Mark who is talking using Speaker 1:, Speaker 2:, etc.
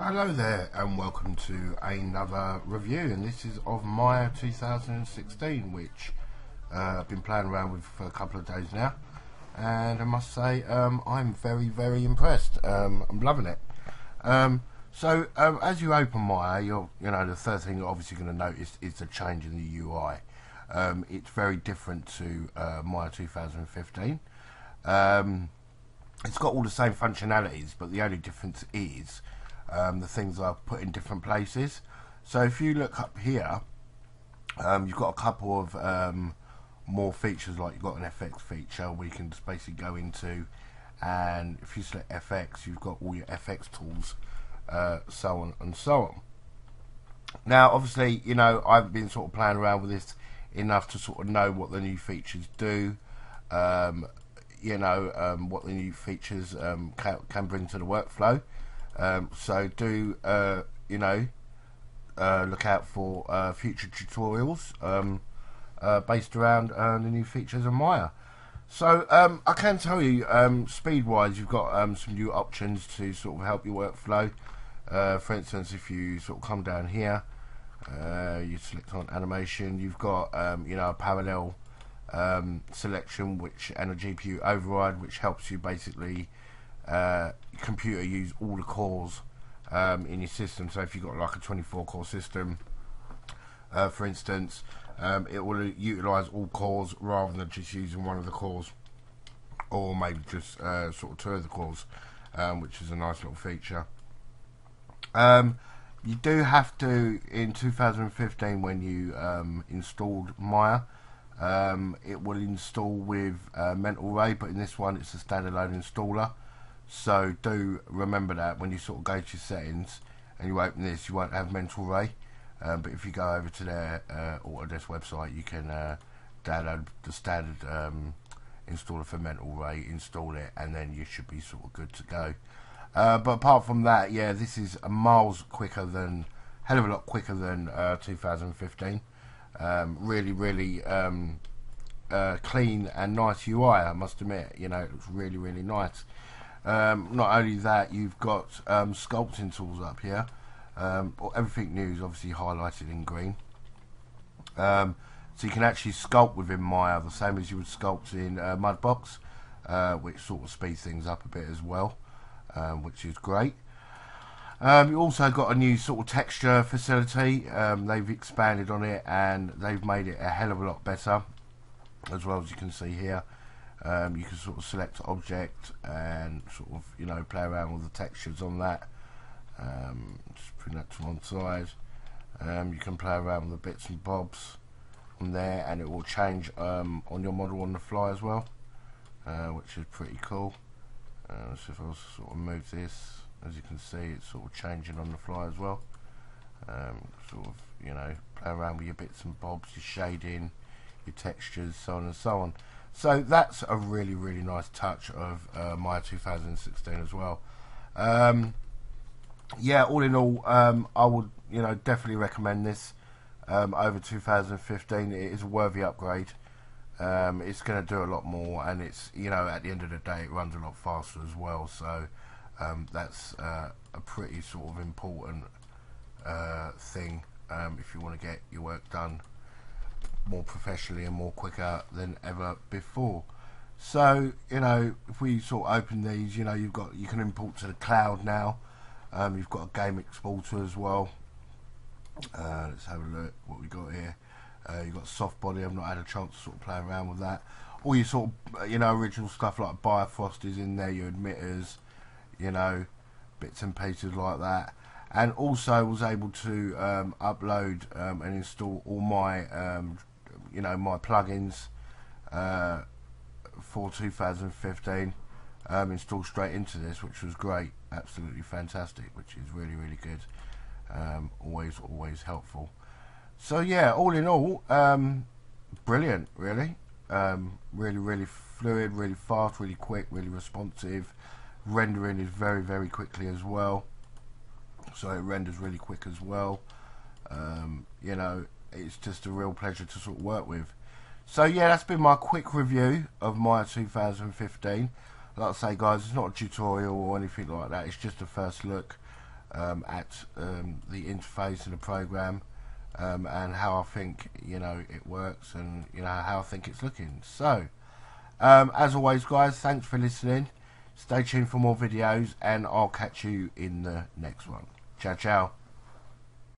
Speaker 1: Hello there and welcome to another review, and this is of Maya 2016, which I've been playing around with for a couple of days now, and I must say I'm very impressed. I'm loving it. As you open Maya, the first thing you're obviously going to notice is the change in the UI. It's very different to Maya 2015. It's got all the same functionalities, but the only difference is the things are put in different places. So if you look up here, you've got a couple of more features, like you've got an FX feature where you can just basically go into, and if you select FX, you've got all your FX tools, so on and so on. Now obviously, I've been sort of playing around with this enough to sort of know what the new features do, what the new features can bring to the workflow. So do look out for future tutorials based around the new features of Maya. So I can tell you, speed wise, you've got some new options to sort of help your workflow. For instance, if you sort of come down here, you select on animation, you've got a parallel selection and a GPU override, which helps you basically computer use all the cores in your system. So if you've got like a 24 core system, for instance, it will utilize all cores rather than just using one of the cores, or maybe just sort of two of the cores, which is a nice little feature. You do have to, in 2015, when you installed Maya, it will install with Mental Ray, but in this one it's a standalone installer. So do remember that when you sort of go to your settings and you open this, you won't have Mental Ray. But if you go over to their Autodesk website, you can download the standard installer for Mental Ray, install it, and then you should be sort of good to go. But apart from that, yeah, this is a miles quicker than, hell of a lot quicker than 2015. Really clean and nice UI, I must admit. It looks really nice. Not only that, you've got sculpting tools up here. Everything new is obviously highlighted in green. So you can actually sculpt within Maya the same as you would sculpt in Mudbox, which sort of speeds things up a bit as well, which is great. You also got a new sort of texture facility. They've expanded on it and they've made it a hell of a lot better, as well as you can see here. You can sort of select object and sort of play around with the textures on that. Just bring that to one side. You can play around with the bits and bobs on there, and it will change on your model on the fly as well, which is pretty cool. So if I sort of move this, as you can see, it's sort of changing on the fly as well. Sort of play around with your bits and bobs, your shading, your textures, so on and so on. So that's a really nice touch of Maya 2016 as well. Yeah, all in all, I would definitely recommend this over 2015. It is a worthy upgrade. It's going to do a lot more, and it's at the end of the day, it runs a lot faster as well. So that's a pretty sort of important thing if you want to get your work done more professionally and more quicker than ever before. So if we sort of open these, you can import to the cloud now. You've got a game exporter as well. Let's have a look what we got here. You've got soft body. I've not had a chance to sort of play around with that. All your sort of original stuff like Bifrost is in there, your emitters, bits and pieces like that. And also was able to upload and install all my my plugins for 2015, installed straight into this, which was great, absolutely fantastic, which is really good. Always helpful. So yeah, all in all, brilliant, really. Really fluid, really fast, really quick, really responsive. Rendering is very quickly as well, so it renders really quick as well. It's just a real pleasure to sort of work with. So yeah, that's been my quick review of Maya 2015. Like I say, guys, it's not a tutorial or anything like that. It's just a first look. at the interface of the program, and how I think it works, and how I think it's looking. So as always, guys, thanks for listening. Stay tuned for more videos, and I'll catch you in the next one. Ciao ciao.